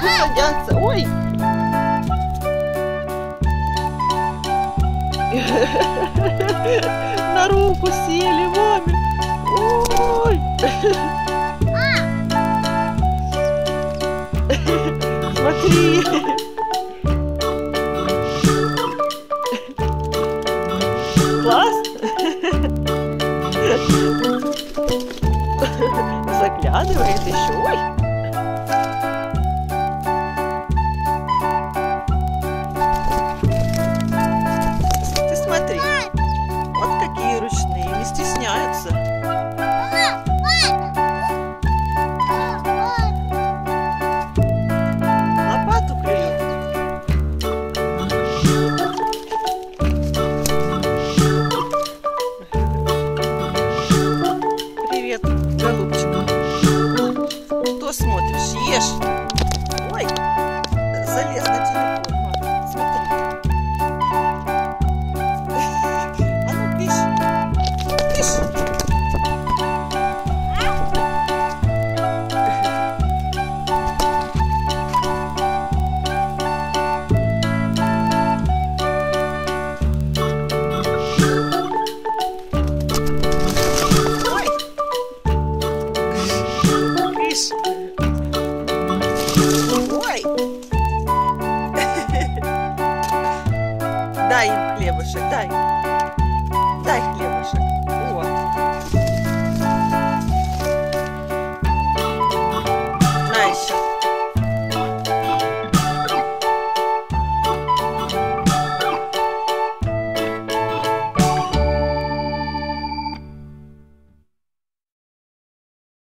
садятся. Ой! На руку сели маме. Ой! Смотри! Класс! Заглядывает еще. Ой! Ты смотри. Вот какие ручные, не стесняются. Лопату клюют. Привет, голубчик. Что смотришь? Ешь. Ой, залез на